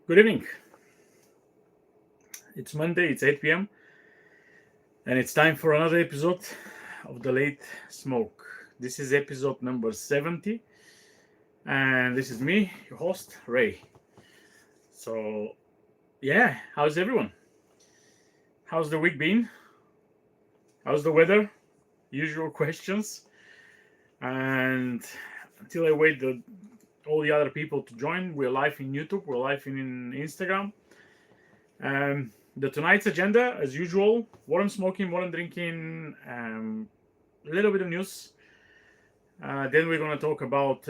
Good evening. It's Monday, it's 8 p.m., and it's time for another episode of The Late Smoke. This is episode number 70, and this is me, your host, Ray. So, yeah, how's everyone? How's the week been? How's the weather? Usual questions. And until I wait all the other people to join, we're live in YouTube, we're live in Instagram. The tonight's agenda, as usual, what I'm smoking, what I'm drinking, a little bit of news. Then we're going to talk about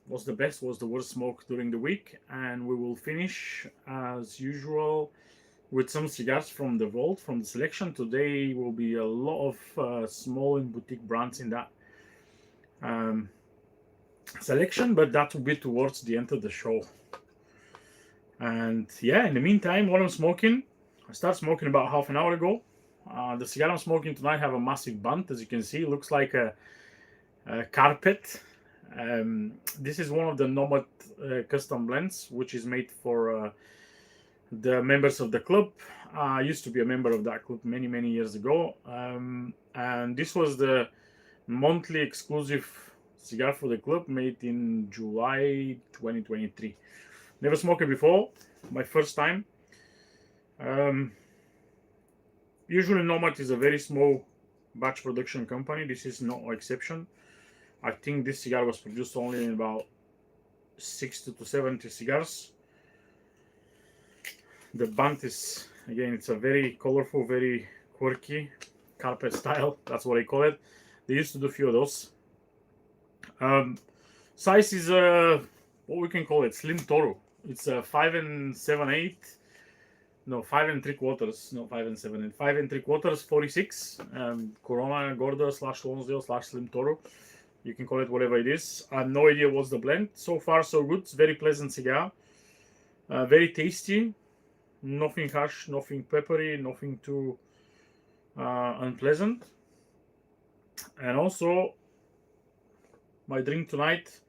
what's the best, what's the worst smoke during the week. And we will finish, as usual, with some cigars from the vault, from the selection. Today will be a lot of small and boutique brands in that selection, but that will be towards the end of the show. And yeah, in the meantime, what I'm smoking, I started smoking about half an hour ago. The cigar I'm smoking tonight have a massive bunt, as you can see. It looks like a carpet. This is one of the Nomad custom blends, which is made for the members of the club. I used to be a member of that club many years ago. And this was the monthly exclusive cigar for the club, made in July 2023. Never smoked it before, my first time. Usually Nomad is a very small batch production company. This is no exception. I think this cigar was produced only in about 60 to 70 cigars. The bunt is, again, it's a very colorful, very quirky carpet style. That's what I call it. They used to do a few of those. Size is what we can call it, Slim Toro. It's a 5 7/8. No, 5 3/4. No, 5 7/8. 5 3/4, 46. Corona Gorda / Lonsdale / Slim Toro. You can call it whatever it is. I have no idea what's the blend. So far, so good. It's very pleasant cigar. Very tasty. Nothing harsh, nothing peppery, nothing too unpleasant. And also, my drink tonight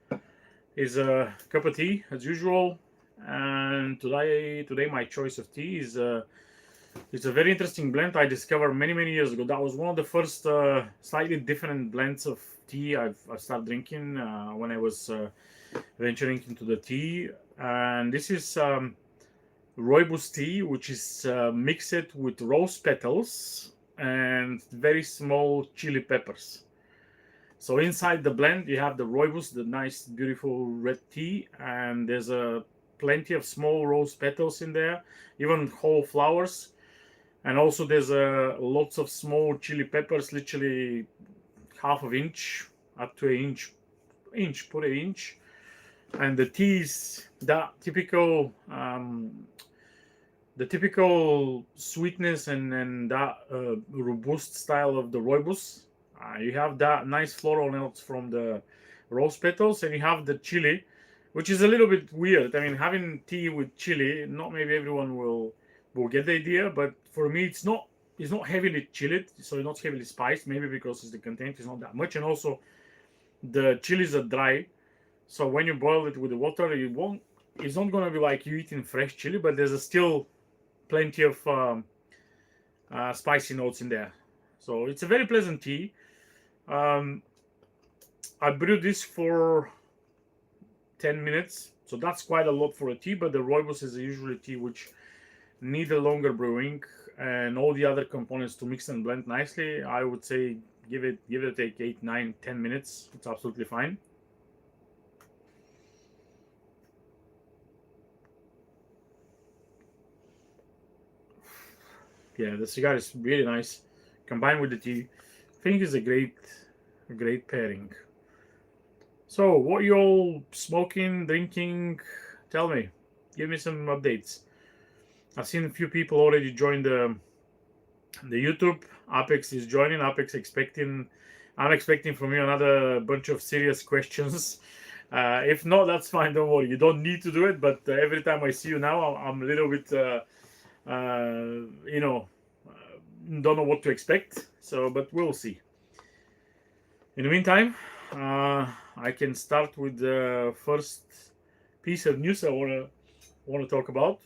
is a cup of tea, as usual. And today my choice of tea is it's a very interesting blend I discovered many years ago. That was one of the first slightly different blends of tea I started drinking when I was venturing into the tea. And this is rooibos tea, which is mixed with rose petals and very small chili peppers. So inside the blend, you have the rooibos, the nice, beautiful red tea, and there's plenty of small rose petals in there, even whole flowers. And also there's lots of small chili peppers, literally half of inch up to an inch, put an inch. And the tea is that typical, the typical sweetness and that robust style of the rooibos. You have that nice floral notes from the rose petals, and you have the chili, which is a little bit weird. I mean, having tea with chili, not maybe everyone will get the idea, but for me, it's not heavily chilled, so it's not heavily spiced. Maybe because the content is not that much, and also the chilies are dry, so when you boil it with the water, it's not gonna be like you eating fresh chili, but there's still plenty of spicy notes in there. So it's a very pleasant tea. I brewed this for 10 minutes, so that's quite a lot for a tea, but the rooibos is usually tea which need a longer brewing, and all the other components to mix and blend nicely. I would say give it a take 8, 9, 10 minutes. It's absolutely fine. Yeah, the cigar is really nice combined with the tea. I think it's a great pairing. So, what you all smoking, drinking? Tell me. Give me some updates. I've seen a few people already join the YouTube. Apex is joining. Apex I'm expecting from you another bunch of serious questions. If not, that's fine. Don't worry. You don't need to do it. But every time I see you now, I'm a little bit, don't know what to expect. So, but we'll see. In the meantime, I can start with the first piece of news I want to talk about.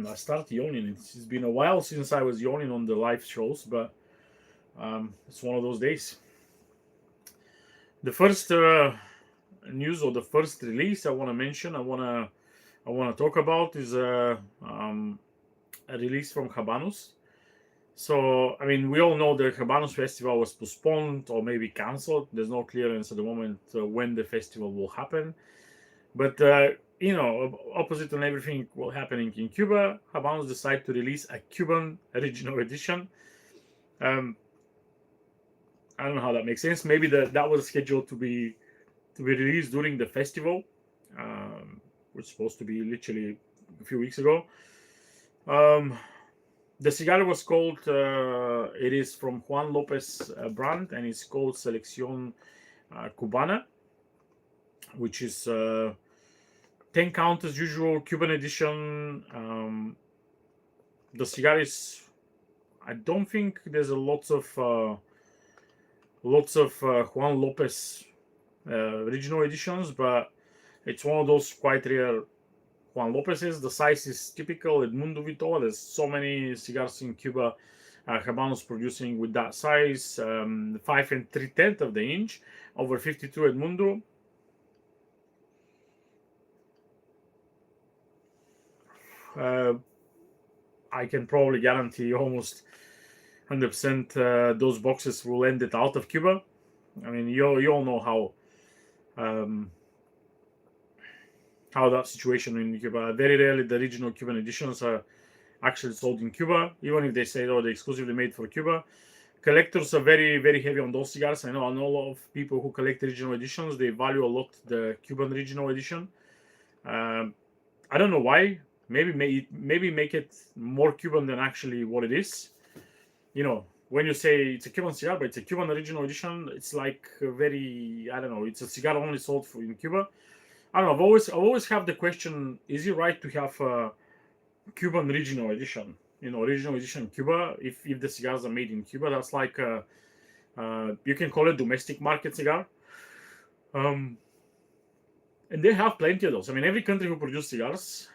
I started yawning. It's been a while since I was yawning on the live shows, but it's one of those days. The first news or the first release I want to mention, I want to talk about is a release from Habanos. So, I mean, we all know the Habanos Festival was postponed or maybe cancelled. There's no clearance at the moment when the festival will happen. But, opposite on everything will happening in Cuba, Habanos decided to release a Cuban original edition. I don't know how that makes sense. Maybe that was scheduled to be released during the festival, which was supposed to be literally a few weeks ago. The cigar was called, it is from Juan Lopez brand, and it's called Selección Cubana, which is 10 count as usual, Cuban edition. The cigar is, I don't think there's a lots of Juan Lopez original editions, but it's one of those quite rare Juan Lopez's. The size is typical Edmundo Vitola. There's so many cigars in Cuba, Habanos producing with that size, 5 3/10 of the inch, over 52 Edmundo. I can probably guarantee almost 100% those boxes will end it out of Cuba. I mean, you all know how that situation in Cuba. Very rarely the original Cuban editions are actually sold in Cuba, even if they say, oh, they're exclusively made for Cuba. Collectors are very, very heavy on those cigars. I know a lot of people who collect original editions. They value a lot the Cuban original edition. I don't know why. Maybe make it more Cuban than actually what it is. When you say it's a Cuban cigar, but it's a Cuban original edition, it's like very, I don't know, it's a cigar only sold in Cuba. I don't know. I've always have the question: is it right to have a Cuban regional edition? Regional edition Cuba. If the cigars are made in Cuba, that's like you can call it domestic market cigar. And they have plenty of those. I mean, every country who produces cigars,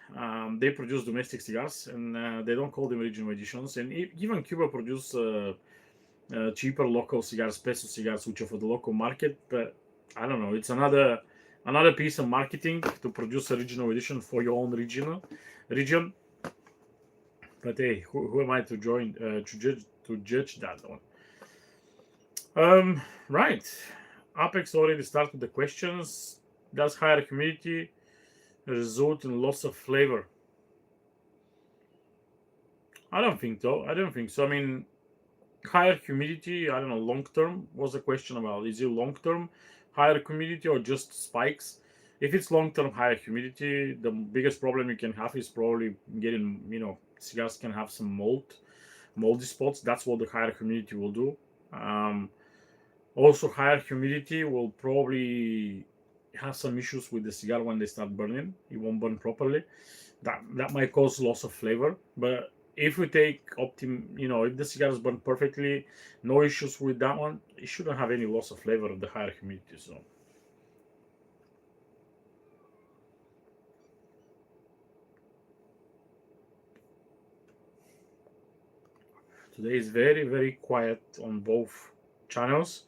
they produce domestic cigars, and they don't call them regional editions. And even Cuba produce cheaper local cigars, peso cigars, which are for the local market. But I don't know. It's another piece of marketing to produce a regional edition for your own region. But hey, who am I to judge that one? Right. Apex already started the questions. Does higher humidity result in loss of flavor? I don't think so. I mean, higher humidity, I don't know, long term was the question about. Is it long term higher humidity or just spikes? If it's long term higher humidity, the biggest problem you can have is probably getting, cigars can have some moldy spots. That's what the higher humidity will do. Also, higher humidity will probably have some issues with the cigar when they start burning. It won't burn properly. That might cause loss of flavor. But if we take if the cigars burn perfectly, no issues with that one, it shouldn't have any loss of flavor of the higher humidity. So today is very, very quiet on both channels.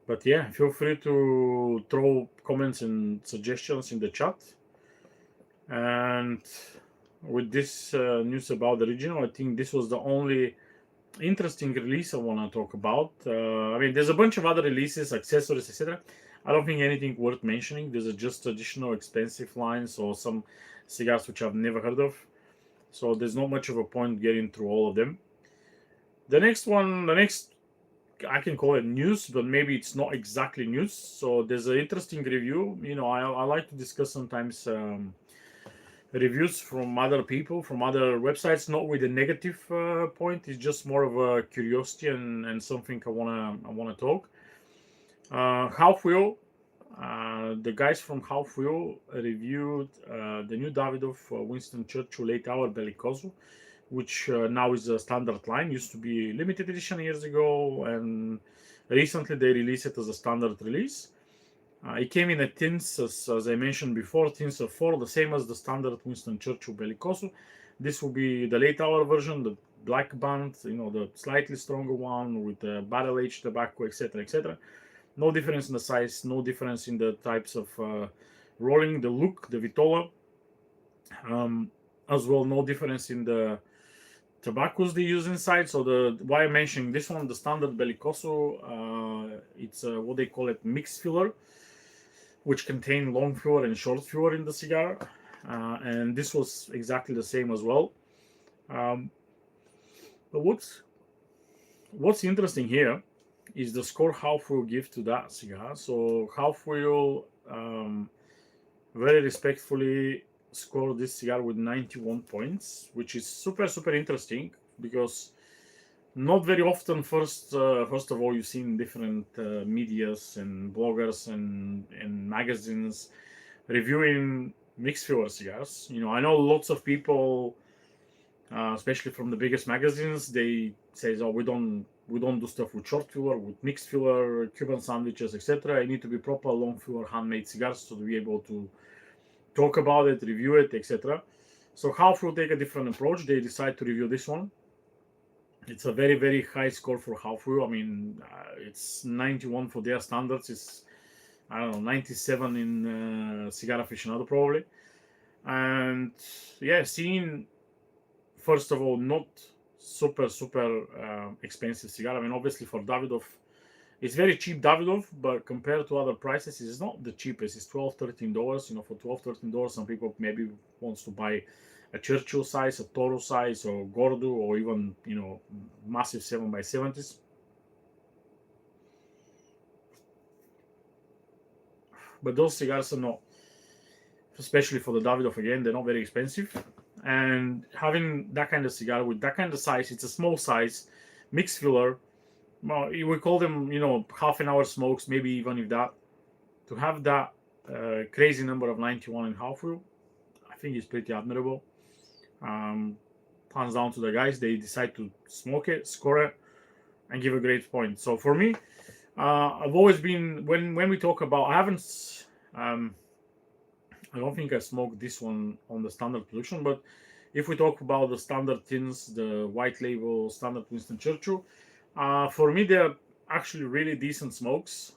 But yeah, feel free to throw comments and suggestions in the chat. And with this news about the regional, I think this was the only interesting release I want to talk about. I mean, there's a bunch of other releases, accessories, etc. I don't think anything worth mentioning. These are just additional expensive lines or some cigars which I've never heard of. So there's not much of a point getting through all of them. The next, I can call it news, but maybe it's not exactly news. So there's an interesting review. I like to discuss sometimes reviews from other people, from other websites, not with a negative point. It's just more of a curiosity and something I wanna talk. Half Wheel, the guys from Half Wheel reviewed the new Davidoff Winston Churchill Late Hour Bellicoso, which now is a standard line. Used to be limited edition years ago, and recently they released it as a standard release. It came in a tins, as I mentioned before, tins of 4, the same as the standard Winston Churchill Bellicoso. This will be the late hour version, the black band, the slightly stronger one with the barrel aged tobacco, etc., etc. No difference in the size, no difference in the types of rolling, the look, the Vitola, as well. No difference in the tobaccos they use inside. So why I'm mentioning this one, the standard Bellicoso, it's what they call it mixed filler, which contain long filler and short filler in the cigar, and this was exactly the same as well. But what's interesting here is the score Half will give to that cigar. So Half will very respectfully score this cigar with 91 points, which is super super interesting, because not very often, first of all, you've seen different medias and bloggers and magazines reviewing mixed filler cigars. I know lots of people, especially from the biggest magazines, they say, "Oh, we don't do stuff with short filler, with mixed filler, Cuban sandwiches, etc. It need to be proper long filler handmade cigars to be able to talk about it, review it, etc." So Half will take a different approach. They decide to review this one. It's a very very high score for Half Wheel. I mean, it's 91 for their standards. It's, I don't know, 97 in Cigar Aficionado probably. And yeah, seeing, first of all, not super super expensive cigar. I mean, obviously for Davidoff, it's very cheap Davidoff, but compared to other prices, it's not the cheapest. It's $12-13. For $12-13, some people maybe wants to buy a Churchill size, a Toro size, or Gordo, or even massive 7x70s. But those cigars are not, especially for the Davidoff, again, they're not very expensive. And having that kind of cigar with that kind of size, it's a small size, mixed filler. Well, we call them, half an hour smokes, maybe even if that. To have that crazy number of 91 in Half Wheel, I think is pretty admirable. Hands down to the guys. They decide to smoke it, score it, and give a great point. So for me, I've always been, when we talk about, I don't think I smoked this one on the standard production, but if we talk about the standard tins, the white label standard Winston Churchill, for me they're actually really decent smokes.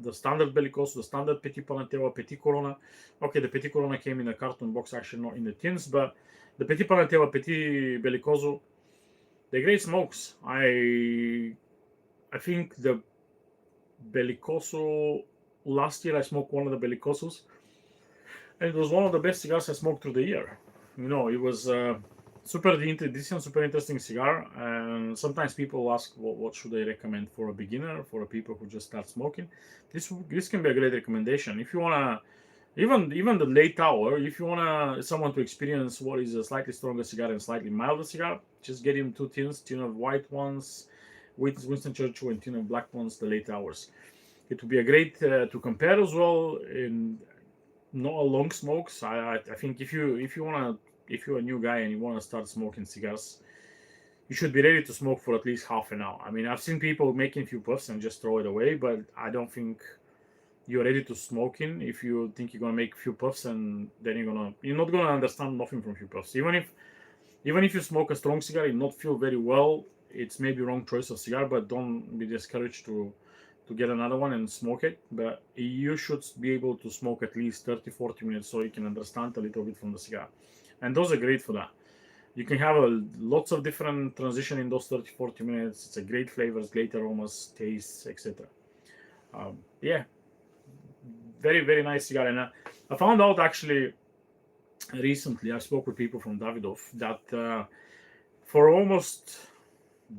The standard Bellicoso, the standard Petit Panatella, Petit Corona. Okay, the Petit Corona came in a carton box, actually not in the tins, but the Petit Panatella, Petit Bellicoso, they're great smokes. I think the Bellicoso, last year I smoked one of the Bellicosos, and it was one of the best cigars I smoked through the year. It was super decent, super interesting cigar. And sometimes people ask, what should I recommend for a beginner, for people who just start smoking? This can be a great recommendation. If you wanna, even the late hour, if you wanna someone to experience what is a slightly stronger cigar and slightly milder cigar, just get him 2 tins, tin of white ones with Winston Churchill and tin of black ones, the late hours. It would be a great to compare as well. In not a long smokes. I think if you're a new guy and you want to start smoking cigars, you should be ready to smoke for at least half an hour. I mean, I've seen people making a few puffs and just throw it away, but I don't think you're ready to smoking if you think you're gonna make a few puffs and then you're not gonna understand nothing from a few puffs. Even if you smoke a strong cigar, you not feel very well. It's maybe wrong choice of cigar, but don't be discouraged to get another one and smoke it. But you should be able to smoke at least 30-40 minutes so you can understand a little bit from the cigar. And those are great for that. You can have lots of different transition in those 30-40 minutes. It's a great flavors, great aromas, tastes, etc. Yeah, very very nice cigar. And I found out actually recently, I spoke with people from Davidoff that for almost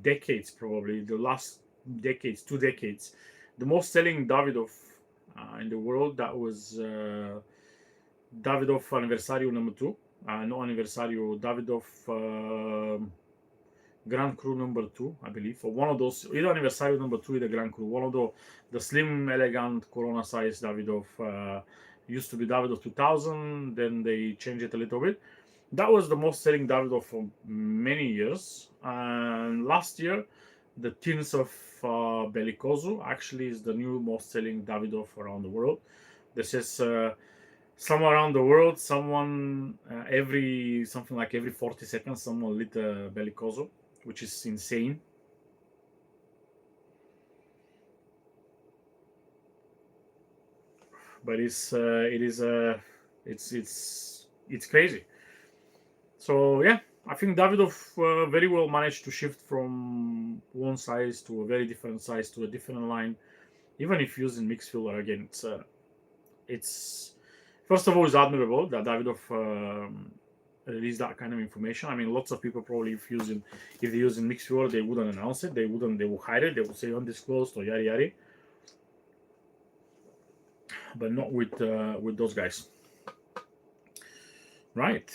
decades, probably the last decades, 2 decades, the most selling Davidoff in the world, that was Davidoff Anniversario number 2, no Anniversario, Davidoff Grand Cru number 2, I believe, or one of those, either Anniversario number 2, either Grand Cru, one of the slim, elegant Corona size Davidoff. Used to be Davidoff 2000, then they changed it a little bit. That was the most selling Davidoff for many years. And last year, the Tins of Bellicoso actually is the new most selling Davidoff around the world. This is somewhere around the world, someone every something like every 40 seconds, someone lit a Bellicoso, which is insane. But it's crazy. So yeah, I think Davidov very well managed to shift from one size to a very different size to a different line, even if using mixed filler again. It's first of all, it's admirable that Davidov released that kind of information. I mean, lots of people probably if they're using mixed filler, they wouldn't announce it. They will hide it. They will say undisclosed or yada yada. But not with those guys, right?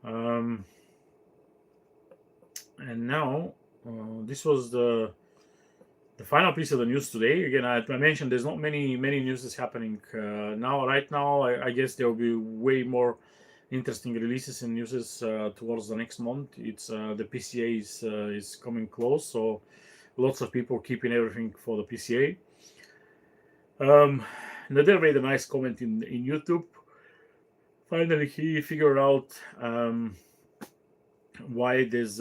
Um, and now this was the final piece of the news today. Again, I mentioned there's not many news is happening now. Right now, I guess there will be way more interesting releases and news towards the next month. It's the PCA is coming close, so lots of people keeping everything for the PCA. Nader made a nice comment in YouTube. Finally, he figured out why there's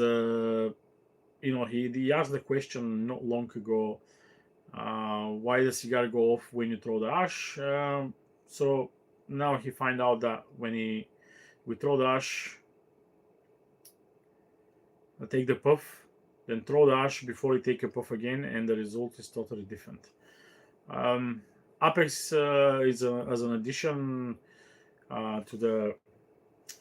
he asked the question not long ago, why does cigar go off when you throw the ash? So now he find out that when we throw the ash, take the puff, then throw the ash before you take a puff again, and the result is totally different. Apex is as an addition to the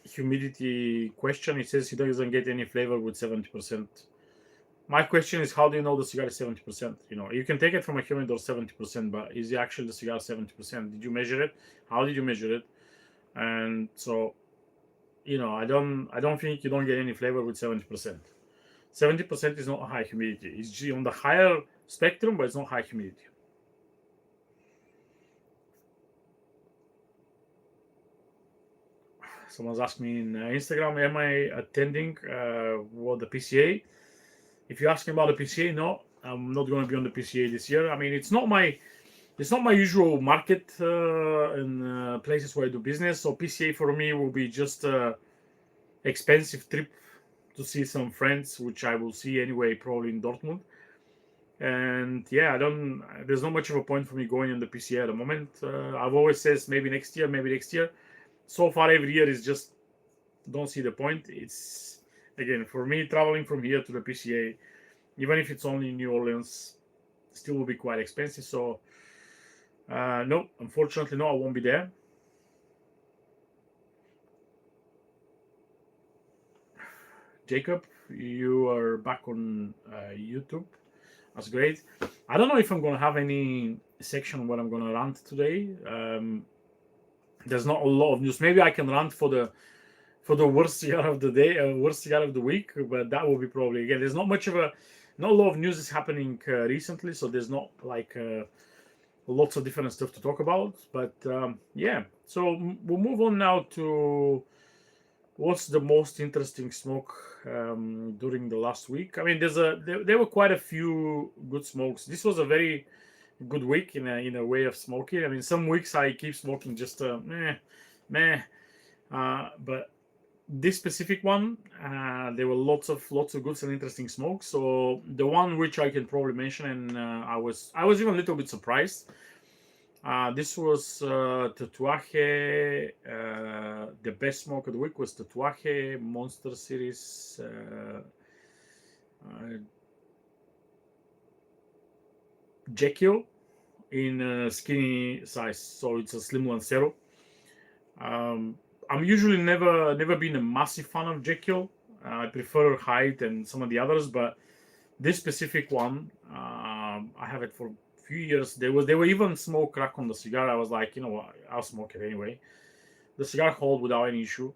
humidity question. It says he doesn't get any flavor with 70%. My question is, how do you know the cigar is 70%? You can take it from a humidor 70%, but is it actually the cigar 70%? Did you measure it? How did you measure it? And so, I don't think you don't get any flavor with 70%. 70% is not high humidity. It's on the higher spectrum, but it's not high humidity. Someone's asked me in Instagram, am I attending the PCA? If you're asking about the PCA, no, I'm not going to be on the PCA this year. I mean, it's not my usual market in places where I do business. So PCA for me will be just an expensive trip to see some friends, which I will see anyway, probably in Dortmund. And yeah, there's not much of a point for me going on the PCA at the moment. I've always said maybe next year. So far, every year is just don't see the point. It's again for me traveling from here to the PCA, even if it's only in New Orleans, still will be quite expensive. So no, unfortunately, no, I won't be there. Jacob, you are back on YouTube. That's great. I don't know if I'm going to have any section where I'm going to rant today. There's not a lot of news. Maybe I can rant for the worst cigar of the day, worst cigar of the week, but that will be probably again. There's not a lot of news is happening recently, so there's not like lots of different stuff to talk about. But yeah, so we'll move on now to what's the most interesting smoke during the last week. I mean, there were quite a few good smokes. This was a very good week in a way of smoking. I mean, some weeks I keep smoking just meh, but this specific one, there were lots of good and interesting smokes. So the one which I can probably mention, and I was even a little bit surprised. This was Tatuaje. The best smoke of the week was Tatuaje Monster Series. Jekyll in skinny size, so it's a slim Lancero. I'm usually never been a massive fan of Jekyll. I prefer Hyde and some of the others, but this specific one, I have it for a few years. They were even smoke crack on the cigar. I was like, you know what, I'll smoke it anyway. The cigar hold without any issue,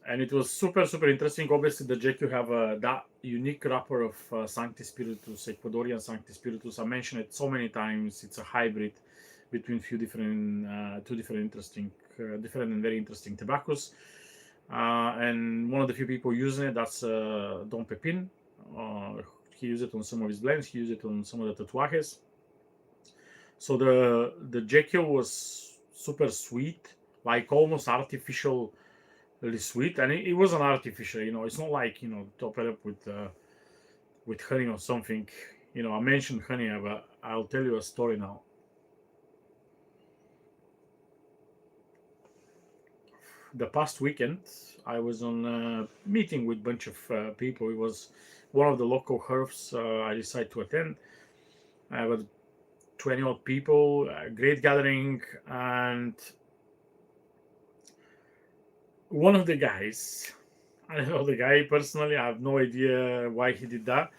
and it was super interesting. Obviously, the Jekyll have that unique wrapper of Sancti Spiritus, Ecuadorian Sancti Spiritus. I mentioned it so many times. It's a hybrid between two different interesting different and very interesting tobaccos. And one of the few people using it, that's Don Pepin. He used it on some of his blends. He used it on some of the tatuajes. So the Jekyll was super sweet, like almost artificially sweet, and it wasn't artificial. It's not like top it up with honey or something. I mentioned honey, but I'll tell you a story now. The past weekend, I was on a meeting with a bunch of people. It was one of the local herbs I decided to attend. I was 20 odd people, great gathering, and one of the guys, I don't know the guy personally, I have no idea why he did that.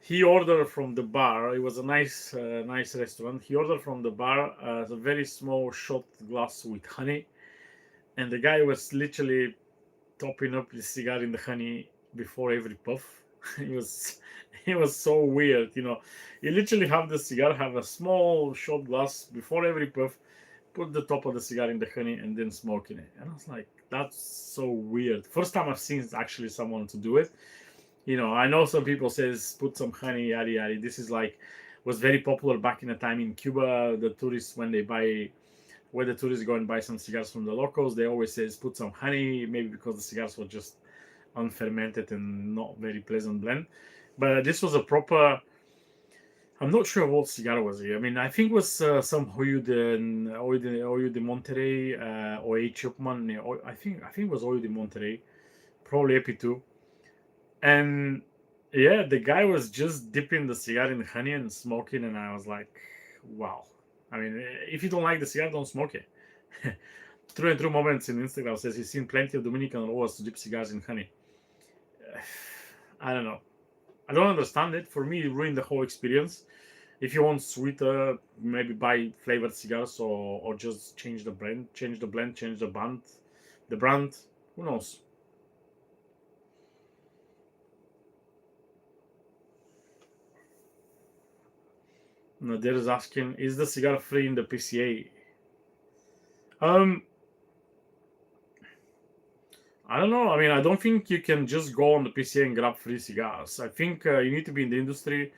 He ordered from the bar. It was a nice restaurant. He ordered from the bar a very small shot glass with honey, and the guy was literally topping up the cigar in the honey before every puff. it was it was so weird. You literally have the cigar, have a small shot glass before every puff, put the top of the cigar in the honey, and then smoking it. And I was like, that's so weird. First time I've seen actually someone to do it. I know some people says put some honey, yada yada. This is like was very popular back in the time in Cuba. The tourists when they buy, where the tourists go and buy some cigars from the locals, they always says put some honey, maybe because the cigars were just unfermented and not very pleasant blend. But this was a proper. I'm not sure what cigar was it. I mean, I think it was some Hoyo de Monterrey or A. Chupman. I think it was Hoyo de Monterrey, probably Ep.70. And yeah, the guy was just dipping the cigar in honey and smoking, and I was like, wow. I mean, if you don't like the cigar, don't smoke it. True and True Moments in Instagram says he's seen plenty of Dominican rollers to dip cigars in honey. I don't know. I don't understand it. For me, it ruined the whole experience. If you want sweeter, maybe buy flavored cigars or just change the blend, change the band, the brand. Who knows? Nadir is asking, is the cigar free in the PCA? Um, I don't know. I mean, I don't think you can just go on the PCA and grab free cigars. I think you need to be in the industry,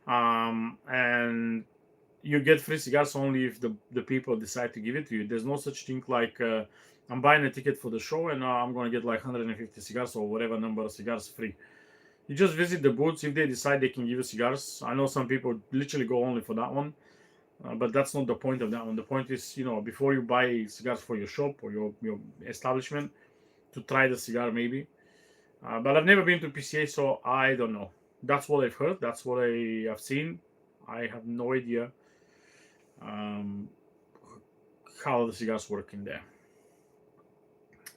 and you get free cigars only if the people decide to give it to you. There's no such thing like I'm buying a ticket for the show and I'm going to get like 150 cigars or whatever number of cigars free. You just visit the booths. If they decide they can give you cigars, I know some people literally go only for that one. But that's not the point of that one. The point is, before you buy cigars for your shop or your establishment, to try the cigar maybe. But I've never been to PCA, so I don't know. That's what I've heard. That's what I have seen. I have no idea um, how the cigars work in there.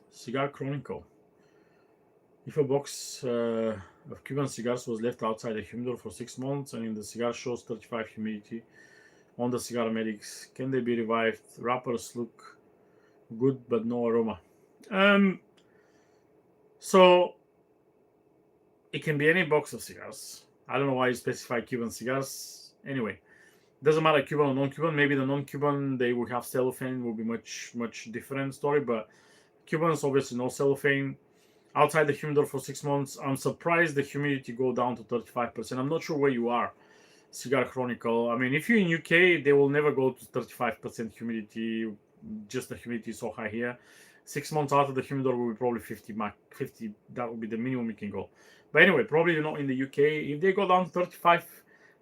Cigar Chronicle. If a box of Cuban cigars was left outside the humidor for 6 months and in the cigar shows 35 humidity on the cigar medics, can they be revived? Wrappers look good but no aroma. So it can be any box of cigars. I don't know why you specify Cuban cigars. Anyway, doesn't matter Cuban or non-Cuban. Maybe the non-Cuban they will have cellophane, will be much different story. But Cubans obviously no cellophane. Outside the humidor for 6 months, I'm surprised the humidity go down to 35%. I'm not sure where you are, Cigar Chronicle. I mean, if you're in UK, they will never go to 35% humidity. Just the humidity is so high here. 6 months out of the humidor will be probably 50. That will be the minimum you can go. But anyway, probably you're not in the UK. If they go down to 35,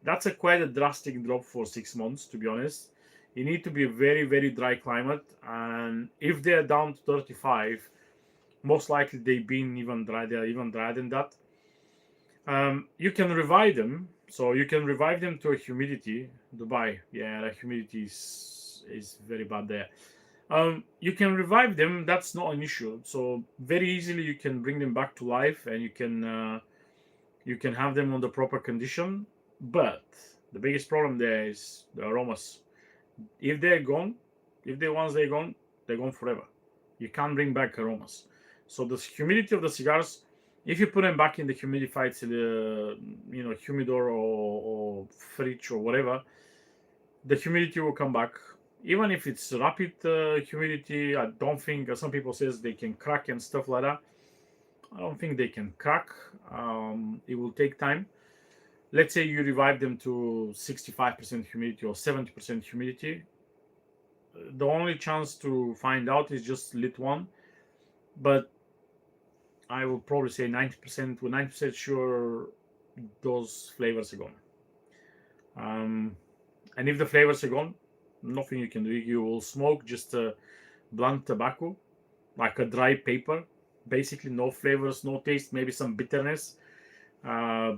that's quite a drastic drop for 6 months, to be honest. You need to be a very, very dry climate. And if they're down to 35, most likely they've been even dry. They're even drier than that. You can revive them. So you can revive them to a humidity. Dubai, yeah, the humidity is very bad there. You can revive them. That's not an issue. So very easily you can bring them back to life, and you can have them on the proper condition. But the biggest problem there is the aromas. If they're gone, once they're gone forever. You can't bring back aromas. So the humidity of the cigars, if you put them back in the humidified, humidor or fridge or whatever, the humidity will come back. even if it's rapid humidity, I don't think some people says they can crack and stuff like that. I don't think they can crack. It will take time. Let's say you revive them to 65% humidity or 70% humidity. The only chance to find out is just lit one, but I will probably say 90%. With 90% sure, those flavors are gone. And if the flavors are gone, nothing you can do. You will smoke just a blunt tobacco, like a dry paper. Basically, no flavors, no taste, maybe some bitterness, uh,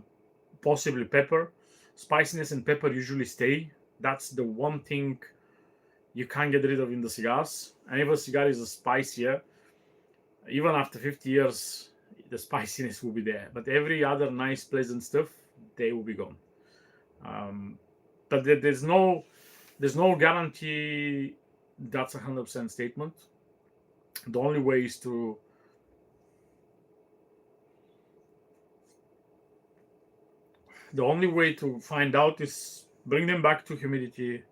possibly pepper. Spiciness and pepper usually stay. That's the one thing you can't get rid of in the cigars. And if a cigar is spicier, even after 50 years, the spiciness will be there. But every other nice, pleasant stuff, they will be gone. But there's no guarantee that's 100% statement. The only way is to find out is bring them back to humidity.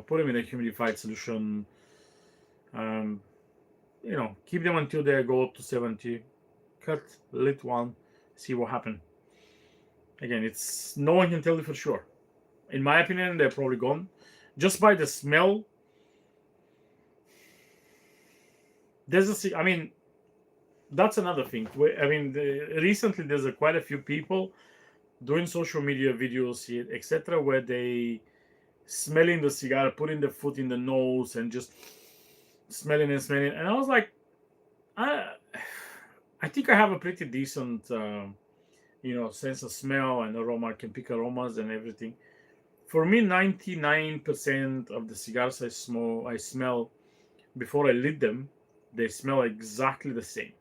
Put them in a humidified solution. Keep them until they go to 70. Cut, lit one, see what happens. Again, it's no one can tell you for sure. In my opinion, they're probably gone. Just by the smell, that's another thing. Recently there's quite a few people doing social media videos, etc., where they smelling the cigar, putting the foot in the nose, and just smelling and smelling. And I was like, I think I have a pretty decent, sense of smell and aroma. I can pick aromas and everything. For me, 99% of the cigars I smell before I lit them, they smell exactly the same.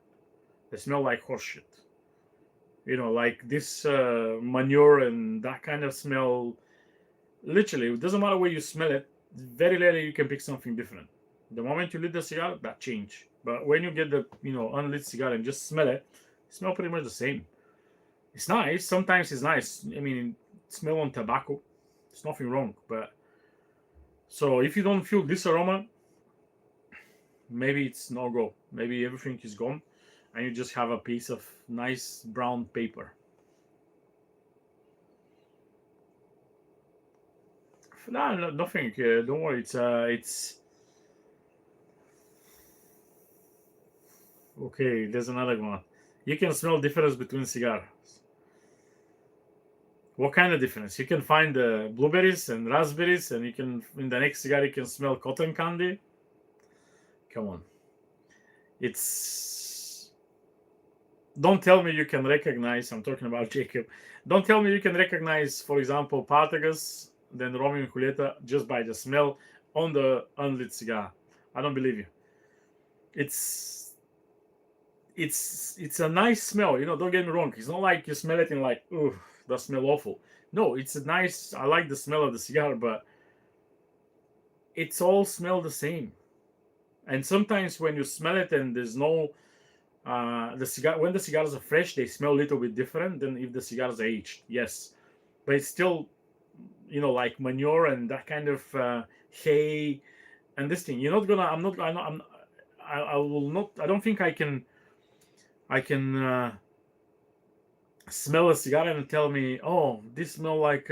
They smell like horse shit. Like this manure and that kind of smell. Literally, it doesn't matter where you smell it. Very rarely you can pick something different. The moment you lit the cigar, that change. But when you get the unlit cigar and just smell it smell pretty much the same. It's nice. Sometimes it's nice. Smell on tobacco. There's nothing wrong. But so if you don't feel this aroma, maybe it's no go. Maybe everything is gone, and you just have a piece of nice brown paper. No, nothing. Don't worry. It's okay. There's another one. You can smell difference between cigars. What kind of difference? You can find blueberries and raspberries, and you can in the next cigar you can smell cotton candy. Come on. Don't tell me you can recognize. I'm talking about Jacob. Don't tell me you can recognize, for example, Partagas, then Romeo and Julieta just by the smell on the unlit cigar. I don't believe you. It's a nice smell. Don't get me wrong. It's not like you smell it and like, ooh, that smell awful. No, it's a nice. I like the smell of the cigar, but it's all smell the same. And sometimes when you smell it and there's no when the cigars are fresh, they smell a little bit different than if the cigars are aged. Yes, but it's still, like manure and that kind of hay and this thing. You're not gonna. I'm not. I will not. I don't think I can smell a cigar and tell me, oh, this smell like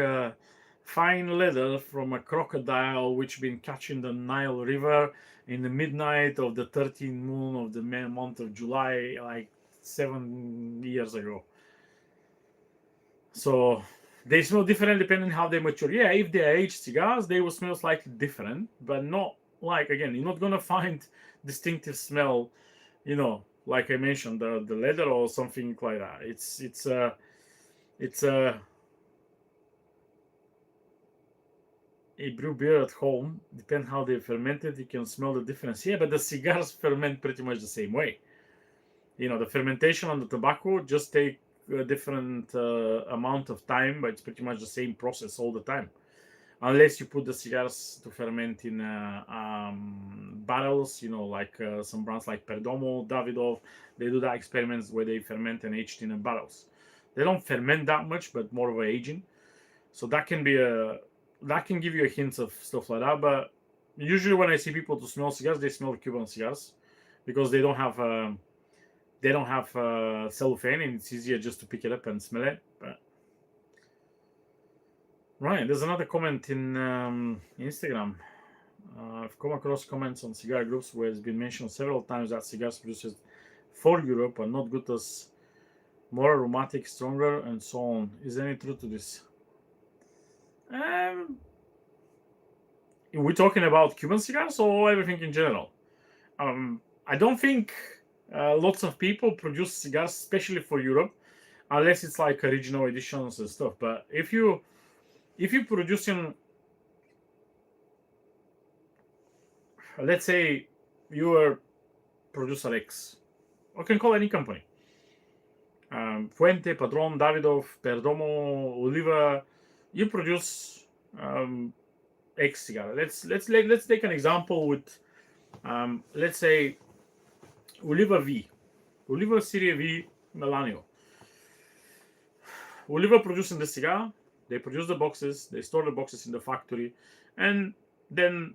fine leather from a crocodile which been catching the Nile River in the midnight of the 13th moon of the month of July, like 7 years ago. So they smell different depending on how they mature. Yeah, if they are aged cigars, they will smell slightly different, but not like, again, you're not gonna find distinctive smell, like I mentioned, the leather or something like that. It's a brew beer at home, depend how they fermented, you can smell the difference. Yeah, but the cigars ferment pretty much the same way. The fermentation on the tobacco just take a different amount of time, but it's pretty much the same process all the time. Unless you put the cigars to ferment in barrels, like some brands like Perdomo, Davidoff, they do that experiments where they ferment and aged in barrels. They don't ferment that much, but more of a aging. So that can give you a hint of stuff like that. But Usually when I see people to smell cigars, they smell Cuban cigars because they don't have cellophane, and it's easier just to pick it up and smell it. But right, there's another comment in Instagram. I've come across comments on cigar groups where it's been mentioned several times that cigars produced for Europe are not good as more aromatic, stronger, and so on. Is there any truth to this? Um, we're talking about Cuban cigars or everything in general. I don't think lots of people produce cigars especially for Europe, unless it's like original editions and stuff. But if you producing, let's say you are producer X, I can call any company. Fuente, Padron, Davidoff, Perdomo, Oliva, you produce X cigar. Let's take an example with let's say Oliva V, Oliva Serie V Melanio. Oliva producing the cigar, they produce the boxes, they store the boxes in the factory, and then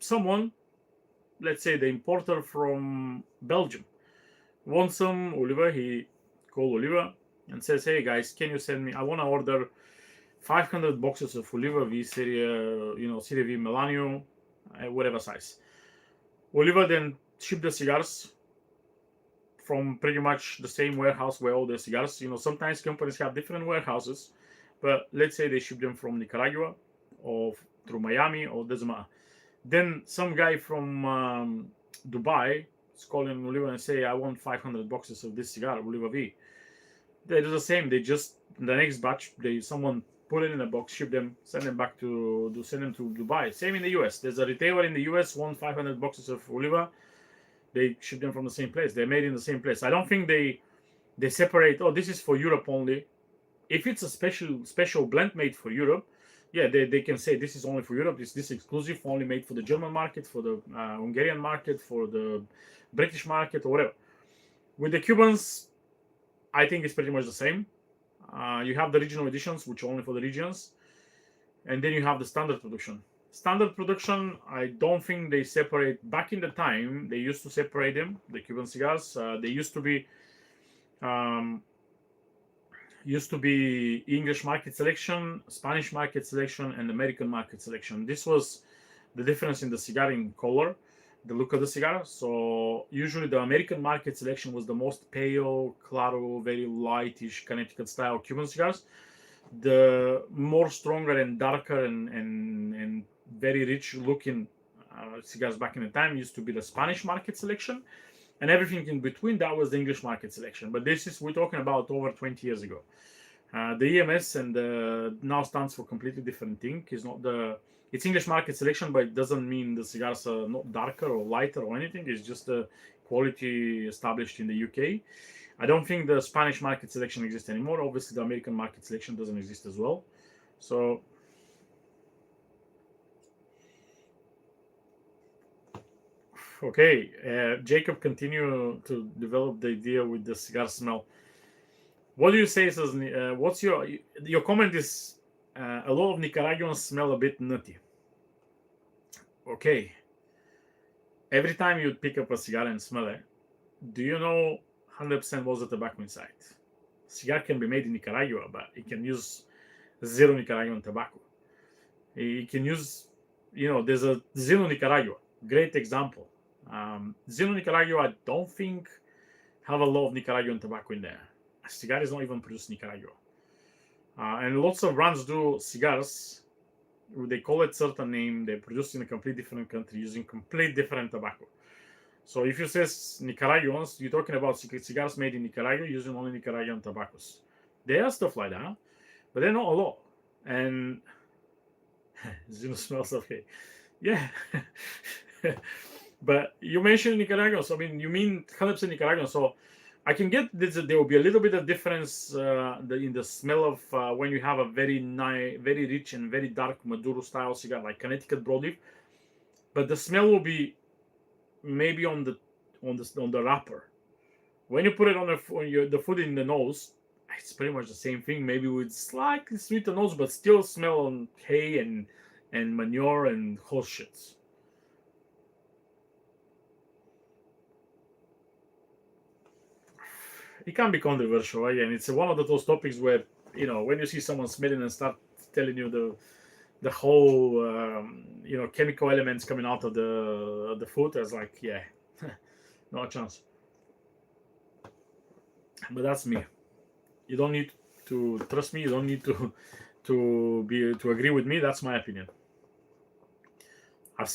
someone, let's say the importer from Belgium, wants some Oliva. He called Oliva and says, "Hey guys, can you send me? I want to order 500 boxes of Oliva V Serie, Serie V Melanio, whatever size." Oliva then ship the cigars from pretty much the same warehouse where all the cigars. Sometimes companies have different warehouses, but let's say they ship them from Nicaragua or through Miami or doesn't matter. Then some guy from Dubai is calling Oliva and say, "I want 500 boxes of this cigar, Oliva V." They do the same. They just the next batch, someone put it in a box, ship them, send them to Dubai. Same in the US. There's a retailer in the US want 500 boxes of Oliva. They ship them from the same place. They're made in the same place. I don't think they separate. Oh, this is for Europe only. If it's a special blend made for Europe, yeah, they can say this is only for Europe. This exclusive, only made for the German market, for the Hungarian market, for the British market, or whatever. With the Cubans, I think it's pretty much the same. You have the regional editions, which are only for the regions, and then you have the standard production. Standard production, I don't think they separate. Back in the time, they used to separate them. The Cuban cigars, they used to be English market selection, Spanish market selection, and American market selection. This was the difference in the cigar in color, the look of the cigar. So usually the American market selection was the most pale, claro, very lightish Connecticut style Cuban cigars. The more stronger and darker and very rich looking cigars back in the time used to be the Spanish market selection, and everything in between that was the English market selection. But we're talking about over 20 years ago. The EMS and now stands for completely different thing. It's English market selection, but it doesn't mean the cigars are not darker or lighter or anything. It's just the quality established in the UK. I don't think the Spanish market selection exists anymore. Obviously, the American market selection doesn't exist as well. So, okay, Jacob continue to develop the idea with the cigar smell. What do you say? Says, what's your comment? Is a lot of Nicaraguans smell a bit nutty. Okay. Every time you pick up a cigar and smell it, do you know 100% what's the tobacco inside? Cigar can be made in Nicaragua, but it can use zero Nicaraguan tobacco. It can use, there's a Zero Nicaragua, great example. Zero Nicaragua, I don't think have a lot of Nicaraguan tobacco in there. A cigar is not even produced in Nicaragua. And lots of brands do cigars. They call it certain name. They're produced in a complete different country using complete different tobacco. So if you say Nicaraguans, you're talking about cigars made in Nicaragua using only Nicaraguan tobaccos. There are stuff like that, but they're not a lot. And Zeno smells okay. Yeah. But you mentioned Nicaraguans. I mean, you mean 100% Nicaraguan. So I can get this. There will be a little bit of difference in the smell of when you have a very very rich and very dark Maduro style cigar like Connecticut broadleaf, but the smell will be maybe on the wrapper. When you put it on the food in the nose, it's pretty much the same thing. Maybe with slightly sweeter nose, but still smell on hay and and manure and horse shits. It can be controversial, again. It's one of those topics where, when you see someone smelling and start telling you the whole chemical elements coming out of the food, it's like, yeah, no chance. But that's me. You don't need to trust me. You don't need to agree with me. That's my opinion. I've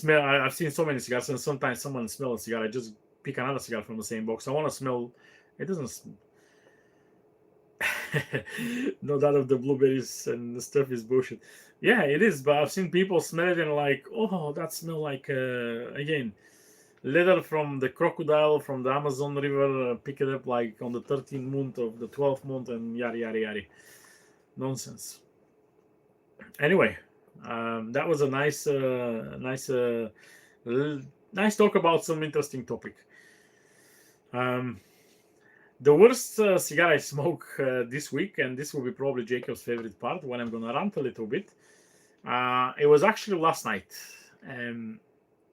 seen so many cigars, and sometimes someone smells a cigar. I just pick another cigar from the same box. I want to smell. It doesn't. No doubt of the blueberries and the stuff is bullshit. Yeah, it is. But I've seen people smell it and like, oh, that smell like again, leather from the crocodile from the Amazon River. Pick it up like on the 13th month of the 12th month and yada yada yada. Nonsense. Anyway, that was a nice talk about some interesting topic. The worst cigar I smoke this week, and this will be probably Jacob's favorite part when I'm gonna rant a little bit. It was actually last night.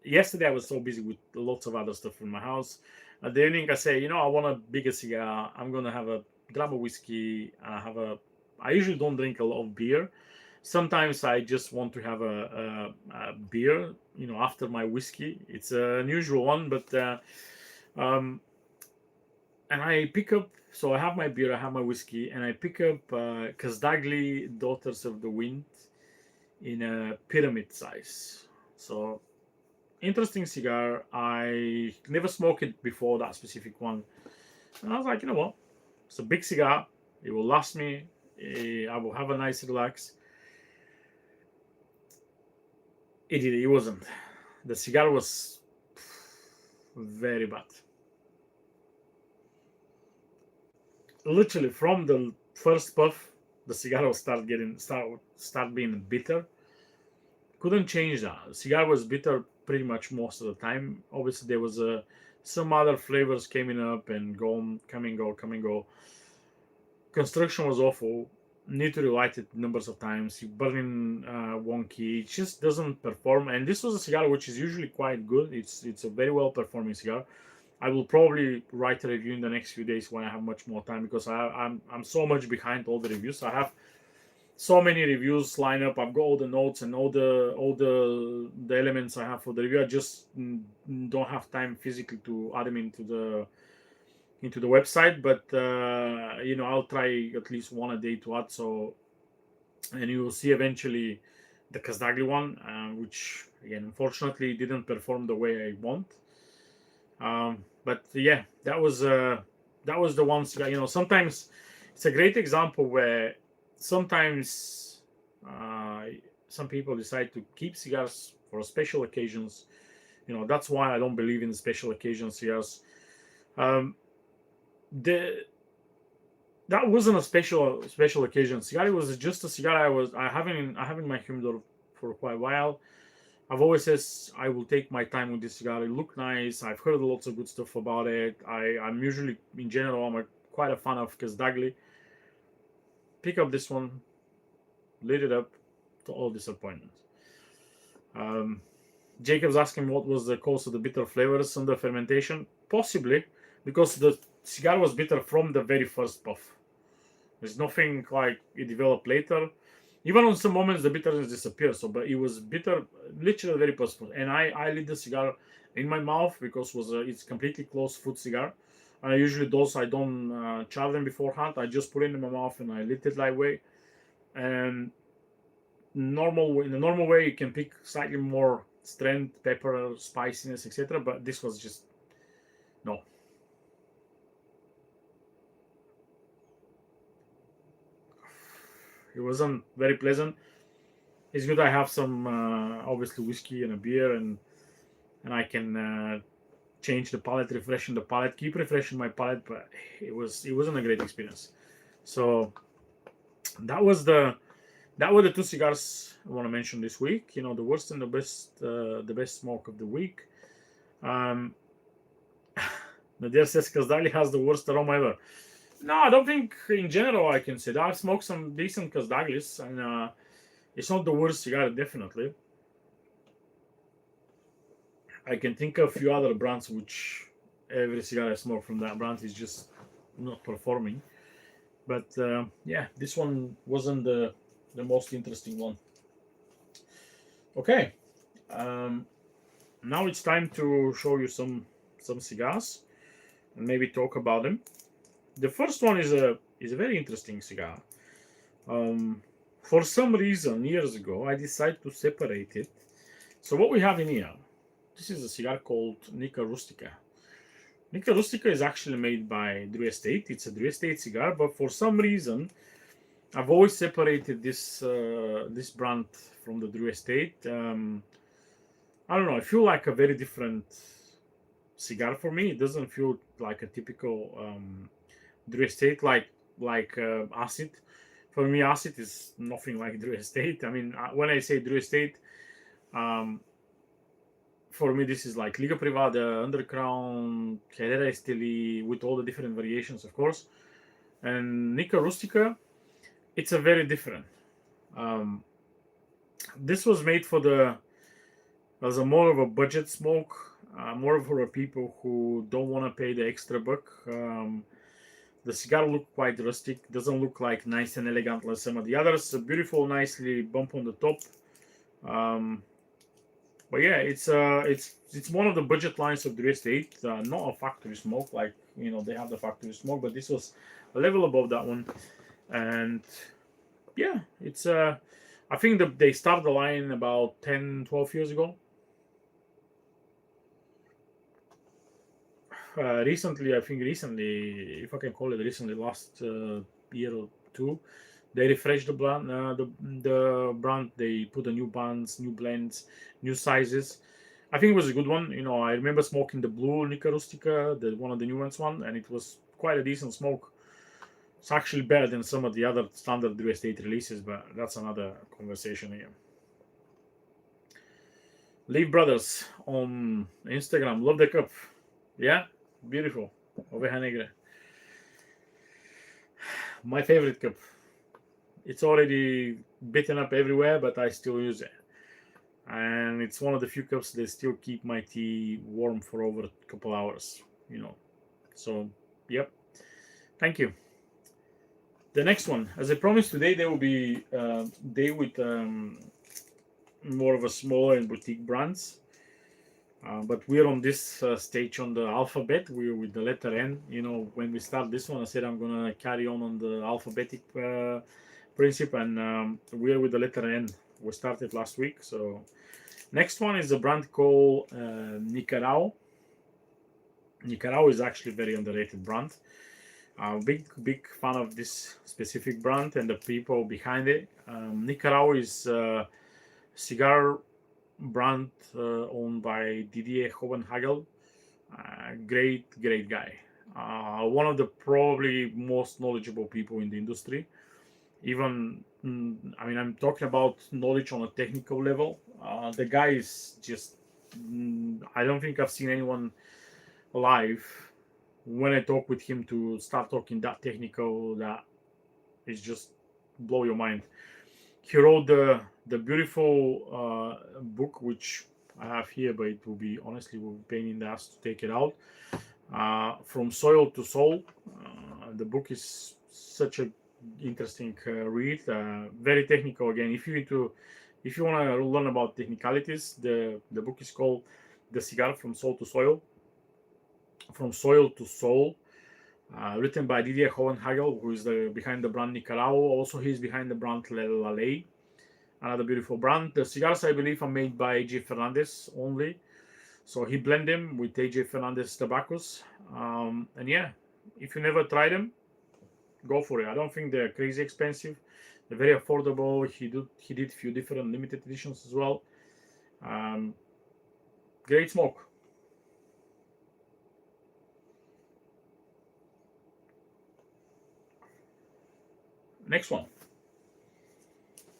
Yesterday I was so busy with lots of other stuff in my house. At the evening I say, I want a bigger cigar. I'm gonna have a dram of whiskey. I usually don't drink a lot of beer. Sometimes I just want to have a beer, after my whiskey. It's an unusual one, but and I pick up. So I have my beer, I have my whiskey, and I pick up Kazdagli Daughters of the Wind in a pyramid size. So interesting cigar. I never smoked it before, that specific one, and I was like, you know what? It's a big cigar. It will last me. I will have a nice relax. It wasn't. The cigar was very bad. Literally from the first puff, the cigar will start being bitter. Couldn't change that. The cigar was bitter pretty much most of the time. Obviously, there was some other flavors coming up and gone, come and go. Construction was awful. Need to relight it numbers of times. You burning wonky. It just doesn't perform. And this was a cigar which is usually quite good. It's a very well performing cigar. I will probably write a review in the next few days when I have much more time, because I'm so much behind all the reviews. I have so many reviews lined up. I've got all the notes and all the elements I have for the review. I just don't have time physically to add them into the website, but I'll try at least one a day to add. So, and you will see eventually the Kazdagli one, which again unfortunately didn't perform the way I want. But yeah, that was the one cigar. Sometimes it's a great example where sometimes some people decide to keep cigars for special occasions. That's why I don't believe in special occasion cigars. That wasn't a special occasion cigar. It was just a cigar I have in my humidor for quite a while. I've always said I will take my time with this cigar. It looked nice. I've heard lots of good stuff about it. I'm usually, in general, I'm quite a fan of Kazdagli. Pick up this one, lit it up, to all disappointments. Jacob's asking what was the cause of the bitter flavors under fermentation. Possibly because the cigar was bitter from the very first puff. There's nothing like it developed later. Even on some moments, the bitterness disappears. But it was bitter, literally very possible. And I lit the cigar in my mouth because it's completely closed food cigar. And I usually I don't char them beforehand. I just put it in my mouth and I lit it that way. And in the normal way, you can pick slightly more strength, pepper, spiciness, etc. But this was just no. It wasn't very pleasant. It's good I have some obviously whiskey and a beer, and I can change the palate, refreshing the palate, keep refreshing my palate. But it wasn't a great experience. So that were the two cigars I want to mention this week. The worst and the best smoke of the week. Nadir says Kazdagli has the worst aroma ever. No, I don't think in general I can say that. I've smoked some decent Kazdaglis, and it's not the worst cigar, definitely. I can think of a few other brands which every cigar I smoke from that brand is just not performing. But yeah, this one wasn't the most interesting one. Okay, um, now it's time to show you some cigars and maybe talk about them. The first one is a very interesting cigar. Um, for some reason, years ago, I decided to separate it. So what we have in here, this is a cigar called Nica Rustica. Nica Rustica is actually made by Drew Estate. It's a Drew Estate cigar, but for some reason, I've always separated this brand from the Drew Estate. I don't know. I feel like a very different cigar for me. It doesn't feel like a typical Drew Estate, like acid. For me, acid is nothing like Drew Estate. I mean, when I say Drew Estate, um, for me this is like Liga Privada, Underground, Carrera Esteli, with all the different variations, of course. And Nica Rustica, it's a very different. Um, this was made for the as a more of a budget smoke, more for people who don't want to pay the extra buck. The cigar look quite rustic, doesn't look like nice and elegant like some of the others. A beautiful, nicely bump on the top. Um, but yeah, it's one of the budget lines of the estate, not a factory smoke like they have the factory smoke, but this was a level above that one. And yeah, it's I think that they started the line about 10, 12 years ago. Recently, I think recently, if I can call it recently, last year or two, they refreshed the brand. The brand, they put a new buns, new blends, new sizes. I think it was a good one. I remember smoking the blue Nica Rustica, the one of the newest one, and it was quite a decent smoke. It's actually better than some of the other standard real estate releases, but that's another conversation here. Leaf Brothers on Instagram, love the cup. Yeah, beautiful. Oveja Negra. My favorite cup. It's already bitten up everywhere, but I still use it. And it's one of the few cups that still keep my tea warm for over a couple hours. So, yep. Thank you. The next one, as I promised today, there will be day with more of a smaller and boutique brands. But we're on this stage on the alphabet. We're with the letter N. When we start this one, I said I'm gonna carry on the alphabetic principle, and we're with the letter N. We started last week. So next one is a brand called Nicarao. Nicarao is actually a very underrated brand. Big fan of this specific brand and the people behind it. Nicarao is a cigar brand owned by Didier Hohenhagel. Great guy. One of the probably most knowledgeable people in the industry. Even, I mean, I'm talking about knowledge on a technical level. The guy is just, I don't think I've seen anyone live when I talk with him to start talking that technical that is just blow your mind. He wrote the beautiful book, which I have here, but it will be honestly will be pain in the ass to take it out. From Soil to Soul. The book is such a interesting read. Very technical again. If you want to learn about technicalities, the book is called The Cigar from Soul to Soil. From Soil to Soul. Written by Didier Hohenhagel, who is behind the brand Nicarao. Also, he's behind the brand Lalay, another beautiful brand. The cigars, I believe, are made by AJ Fernandez only. So he blend them with AJ Fernandez tobaccos. And yeah, if you never tried them, go for it. I don't think they're crazy expensive. They're very affordable. He did a few different limited editions as well. Great smoke. Next one.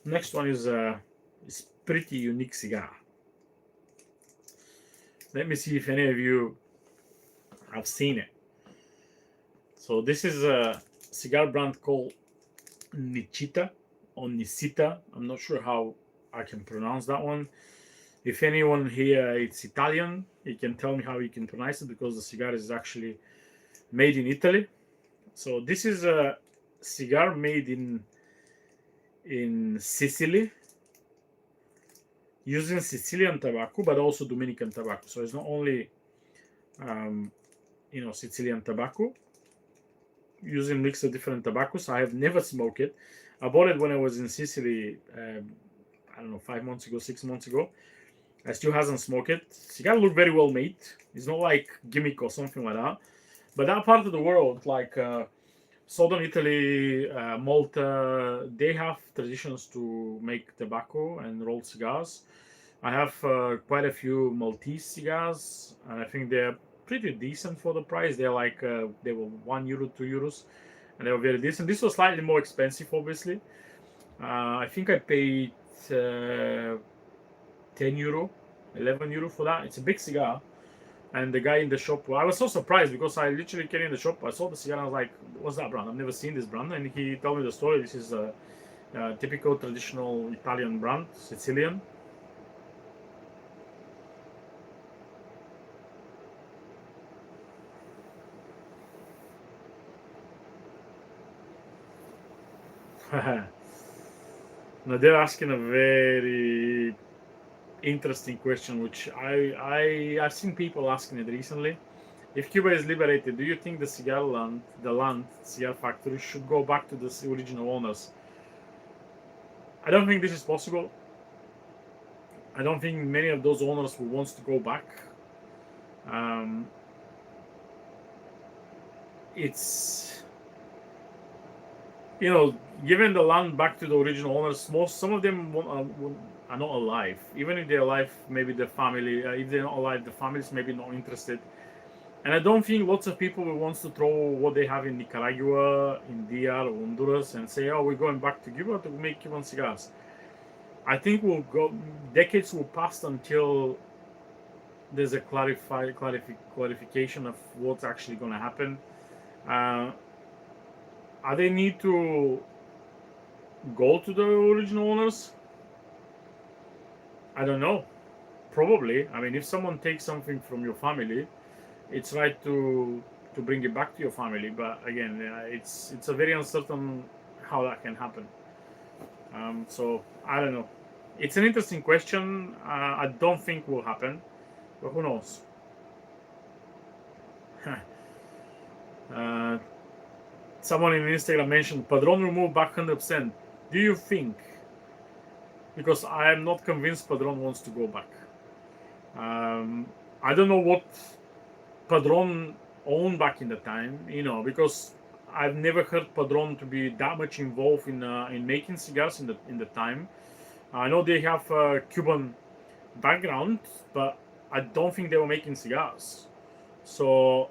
Next one is pretty unique cigar. Let me see if any of you have seen it. So this is a cigar brand called Nichita or Nisita. I'm not sure how I can pronounce that one. If anyone here it's Italian, he can tell me how he can pronounce it, because the cigar is actually made in Italy. So this is a cigar made in Sicily, using Sicilian tobacco, but also Dominican tobacco. So it's not only um, Sicilian tobacco, using mix of different tobaccos. I have never smoked it. I bought it when I was in Sicily. I don't know, 5 months ago, 6 months ago. I still hasn't smoked it. Cigar look very well made. It's not like gimmick or something like that. But that part of the world, like southern Italy, Malta, they have traditions to make tobacco and roll cigars. I have quite a few Maltese cigars, and I think they're pretty decent for the price. They're like they were €1, €2, and they were very decent. This was slightly more expensive, obviously. I think I paid €10, €11 for that. It's a big cigar. And the guy in the shop, well, I was so surprised because I literally came in the shop, I saw the cigar, and I was like, what's that brand? I've never seen this brand. And he told me the story. This is a typical traditional Italian brand, Sicilian. Now they're asking a very interesting question, which I've seen people asking it recently. If Cuba is liberated, do you think the land cigar factory should go back to the original owners? I don't think this is possible. I don't think many of those owners will wants to go back. Um, it's giving the land back to the original owners. Some of them are not alive. Even if they're alive, maybe the family. If they're not alive, the families maybe not interested. And I don't think lots of people will want to throw what they have in Nicaragua, in DR, or Honduras, and say, "Oh, we're going back to Cuba to make Cuban cigars." I think decades will pass until there's a clarification of what's actually going to happen. Are they need to go to the original owners? I don't know. Probably. I mean, if someone takes something from your family, it's right to bring it back to your family. But again, it's a very uncertain how that can happen. So I don't know. It's an interesting question. I don't think will happen, but who knows? uh, Someone in Instagram mentioned Padron will move back 100%. Do you think? Because I am not convinced Padron wants to go back. I don't know what Padron owned back in the time, because I've never heard Padron to be that much involved in making cigars in the time. I know they have a Cuban background, but I don't think they were making cigars. So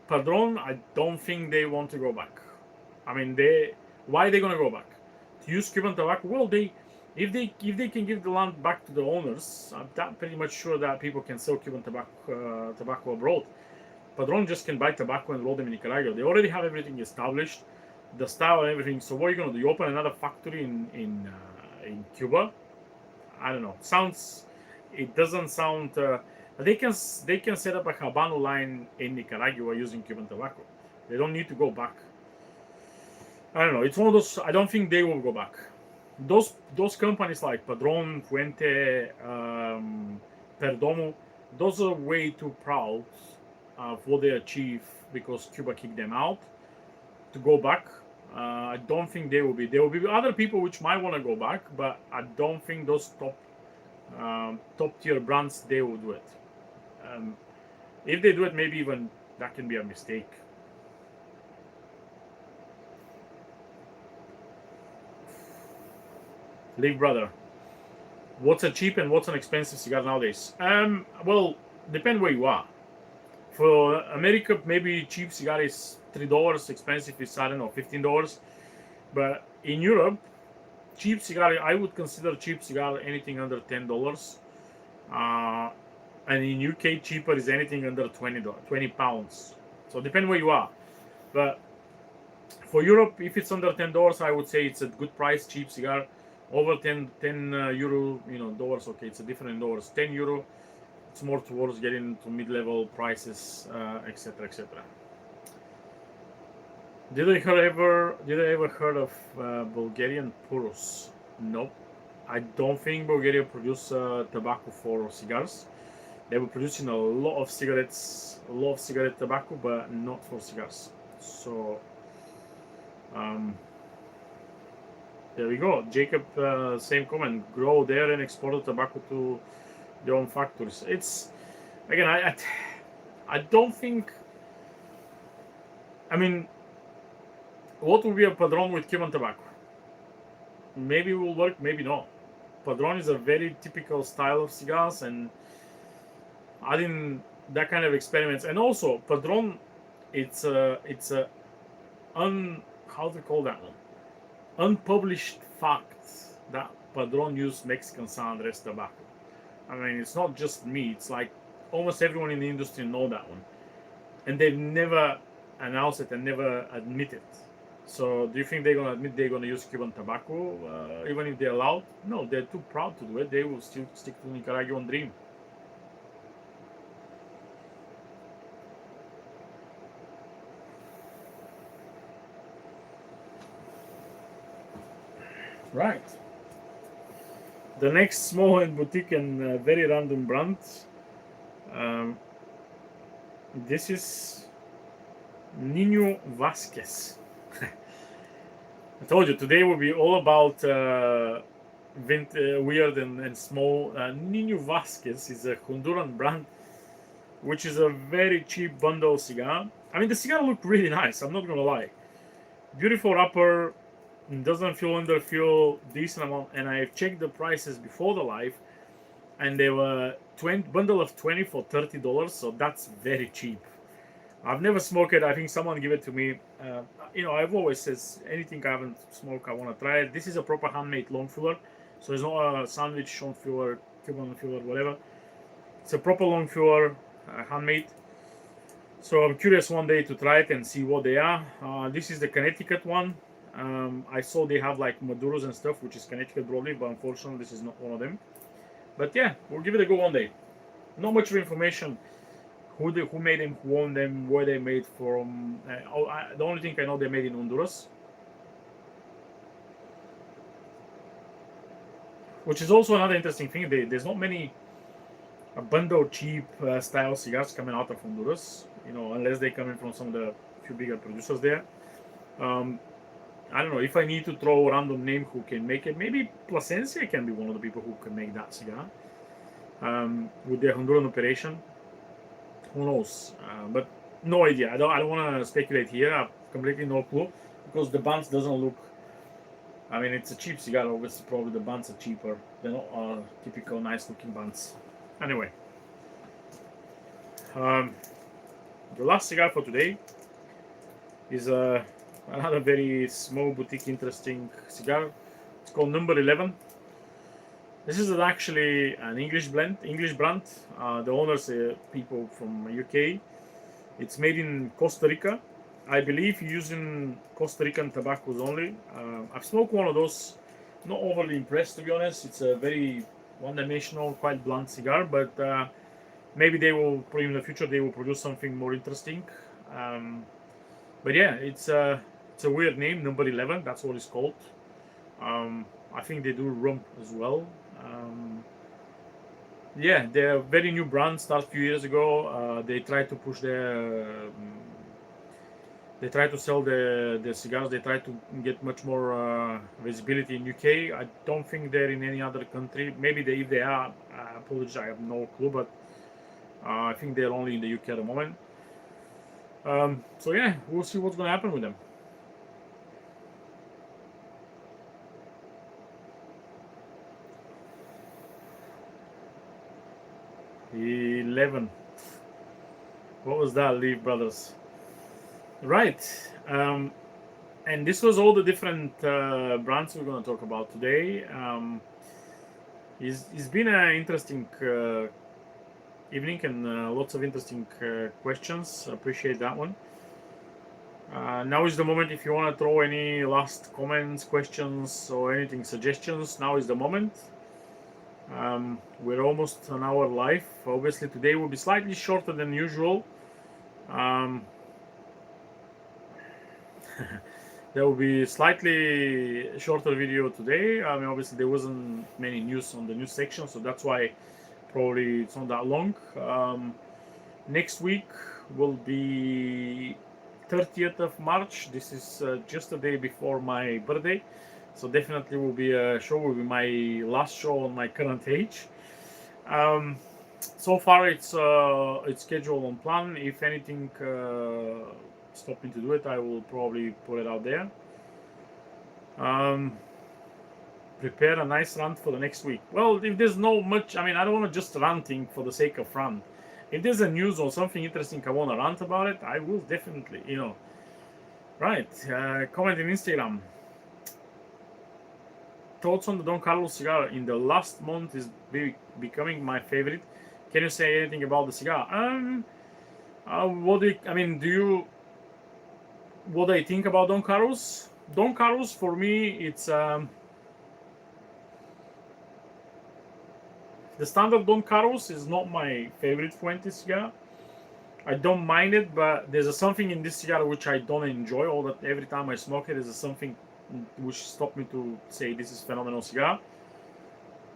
Padron, I don't think they want to go back. I mean, why are they gonna go back? To use Cuban tobacco? Well, if they can give the land back to the owners, I'm pretty much sure that people can sell Cuban tobacco abroad. Padron just can buy tobacco and roll them in Nicaragua. They already have everything established, the style and everything. So what are you gonna do? You open another factory in Cuba? I don't know. It doesn't sound. They can set up a Habano line in Nicaragua using Cuban tobacco. They don't need to go back. I don't know. It's one of those. I don't think they will go back. Those companies like Padron, Fuente, Perdomo, those are way too proud of what they achieve because Cuba kicked them out to go back. I don't think they will be. There will be other people which might want to go back, but I don't think those top tier brands they will do it. If they do it, maybe even that can be a mistake. League brother, what's a cheap and what's an expensive cigar nowadays? Well, depend where you are. For America, maybe cheap cigar is $3. Expensive is, I don't know, $15. But in Europe, cheap cigar, I would consider cheap cigar anything under $10. And in UK, cheaper is anything under £20, £20. So depend where you are. But for Europe, if it's under $10, I would say it's a good price, cheap cigar. over 10 euro, dollars. Okay, it's a different in dollars. 10 euro. It's more towards getting to mid-level prices, etc., etc. Did I ever heard of Bulgarian Purus? Nope. I don't think Bulgaria produce tobacco for cigars. They were producing a lot of cigarettes, a lot of cigarette tobacco, but not for cigars. So um, there we go. Jacob, same comment. Grow there and export the tobacco to their own factories. It's again, I don't think. I mean, what would be a padron with Cuban tobacco? Maybe it will work, maybe not. Padron is a very typical style of cigars, and I didn't that kind of experiments. And also, Padron, it's a how to call that one? Unpublished fact that Padron used Mexican San Andres tobacco. I mean, it's not just me. It's like almost everyone in the industry know that one, and they've never announced it and never admit it. So, do you think they're gonna admit they're gonna use Cuban tobacco, even if they're allowed? No, they're too proud to do it. They will still stick to the Nicaraguan dream. Right. The next small and boutique and very random brand. Um, this is Nino Vasquez. I told you today will be all about weird and small. Nino Vasquez is a Honduran brand, which is a very cheap bundle cigar. I mean, the cigar looked really nice. I'm not gonna lie. Beautiful wrapper, doesn't feel underfuel, decent amount. And I've checked the prices before the live, and they were 20 bundle of 20 for $30. So that's very cheap. I've never smoked it. I think someone gave it to me. I've always says anything I haven't smoked, I want to try it. This is a proper handmade long filler, so it's not a sandwich long filler, Cuban filler, whatever. It's a proper long filler, handmade. So I'm curious one day to try it and see what they are. This is the Connecticut one. I saw they have like Maduros and stuff, which is Connecticut broadleaf, but unfortunately this is not one of them. But yeah, we'll give it a go one day. Not much information. Who made them, who owned them, where they made from. The only thing I know they made in Honduras, which is also another interesting thing. There's not many bundle cheap style cigars coming out of Honduras, unless they come in from some of the few bigger producers there. I don't know if I need to throw a random name who can make it. Maybe Plasencia can be one of the people who can make that cigar with their Honduran operation. Who knows? But no idea. I don't want to speculate here. I have completely no clue because the buns doesn't look. I mean, it's a cheap cigar. Obviously, probably the buns are cheaper. They're not typical nice-looking buns. Anyway, the last cigar for today is another very small boutique, interesting cigar. It's called Number 11. This is actually an English brand. The owners are people from UK. It's made in Costa Rica. I believe using Costa Rican tobaccos only. I've smoked one of those. Not overly impressed, to be honest. It's a very one-dimensional, quite blunt cigar, but maybe they will, in the future, they will produce something more interesting. But yeah, it's a weird name, Number 11. That's what it's called. I think they do rum as well. Yeah, they're a very new brand. Started a few years ago. They try to push they try to sell the cigars. They try to get much more visibility in UK. I don't think they're in any other country. Maybe if they are, I apologize. I have no clue, but I think they're only in the UK at the moment. So yeah, we'll see what's gonna happen with them. 11. What was that, Leaf Brothers? Right. And this was all the different brands we're going to talk about today. It's been an interesting evening and lots of interesting questions. Appreciate that one. Now is the moment if you want to throw any last comments, questions, or anything, suggestions. Now is the moment. We're almost an hour live. Obviously, today will be slightly shorter than usual. Um, there will be slightly shorter video today. I mean, obviously, there wasn't many news on the news section, so that's why probably it's not that long. Next week will be 30th of March. This is just a day before my birthday, so definitely will be a show. Will be my last show on my current age. So far, it's scheduled on plan. If anything stop me to do it, I will probably put it out there. Um, Prepare a nice rant for the next week. Well, if there's no much, I mean, I don't want to just ranting for the sake of rant. If there's a news or something interesting I want to rant about it, I will definitely, Right. Comment in Instagram. Thoughts on the Don Carlos cigar in the last month is becoming my favorite. Can you say anything about the cigar? What do you, I mean? What I think about Don Carlos? Don Carlos for me, it's the standard Don Carlos is not my favorite Fuente cigar. I don't mind it, but there's something in this cigar which I don't enjoy. All that every time I smoke it, there's something which stopped me to say this is phenomenal cigar.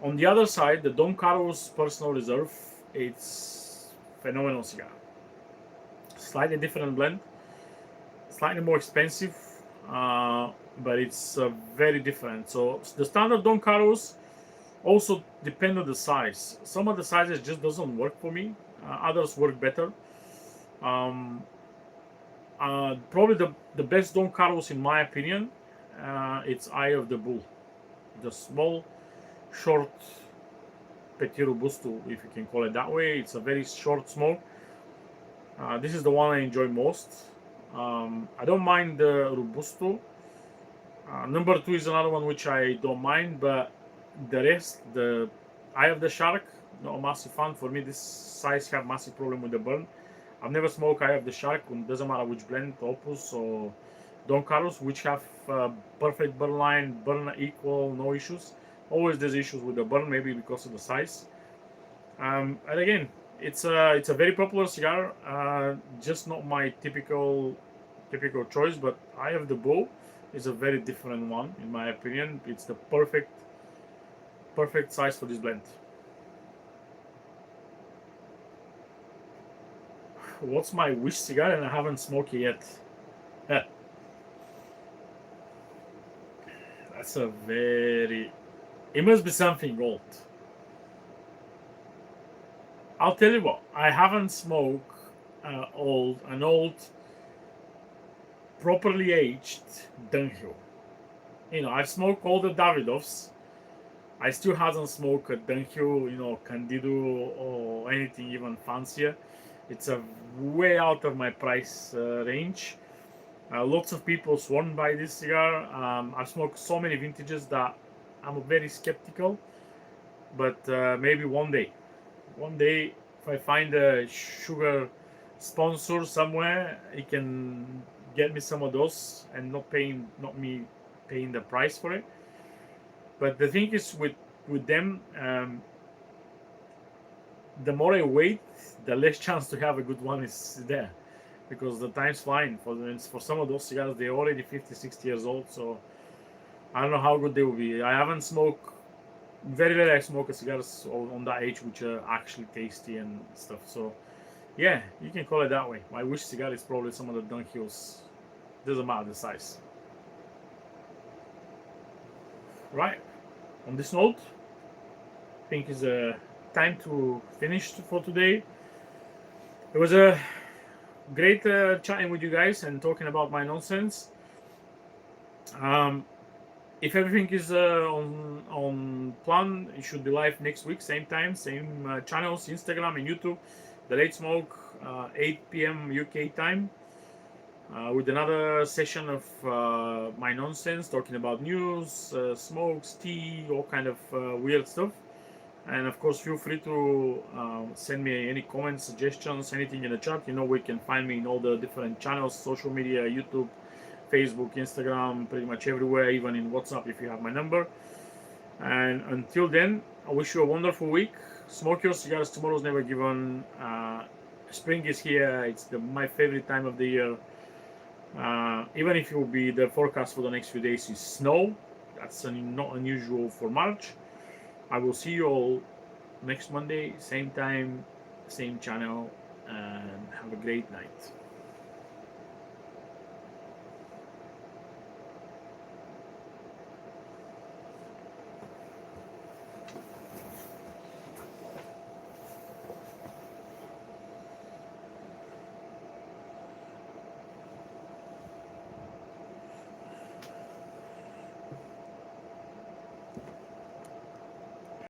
On the other side, the Don Carlos Personal Reserve, it's phenomenal cigar. Slightly different blend, slightly more expensive, but it's very different. So the standard Don Carlos also depend on the size. Some of the sizes just doesn't work for me. Others work better. Probably the best Don Carlos in my opinion, it's Eye of the Bull, the small, short Petit Robusto, if you can call it that way. It's a very short smoke. This is the one I enjoy most. I don't mind the Robusto. Number 2 is another one which I don't mind, but the rest, the Eye of the Shark, not a massive fan. For me, this size have massive problem with the burn. I've never smoked Eye of the Shark, and doesn't matter which blend, Opus or Don Carlos, which have perfect burn line, burn equal, no issues. Always there's issues with the burn, maybe because of the size. And again, it's a very popular cigar, just not my typical choice. But Eye of the Bull is a very different one in my opinion. It's the perfect size for this blend. What's my wish cigar and I haven't smoked it yet? That's a very... It must be something old. I'll tell you what, I haven't smoked an old, properly aged Dunhill. I've smoked all the Davidoffs. I still haven't smoked a Dunhill, Candido or anything even fancier. It's a way out of my price range. Lots of people sworn by this cigar. I've smoked so many vintages that I'm very skeptical. But maybe one day, if I find a sugar sponsor somewhere, he can get me some of those and not me paying the price for it. But the thing is with them, the more I wait, the less chance to have a good one is there, because the time's flying. For some of those cigars, they're already 50, 60 years old. So I don't know how good they will be. I haven't smoked. Very rarely I smoke cigars on that age which are actually tasty and stuff. So yeah, you can call it that way. My wish cigar is probably some of the Dunhills. Doesn't matter the size. Right. On this note, I think it's time to finish for today. It was a great chatting with you guys and talking about my nonsense. If everything is on plan, it should be live next week, same time, same channels, Instagram and YouTube. The Late Smoke, 8 p.m. UK time, with another session of my nonsense, talking about news, smokes, tea, all kind of weird stuff. And of course, feel free to send me any comments, suggestions, anything in the chat. You know, where you can find me in all the different channels, social media, YouTube, Facebook, Instagram, pretty much everywhere, even in WhatsApp if you have my number. And until then, I wish you a wonderful week. Smoke your cigars. Tomorrow's never given. Spring is here. It's my favorite time of the year. Even if it will be the forecast for the next few days is snow, that's not unusual for March. I will see you all next Monday, same time, same channel, and have a great night.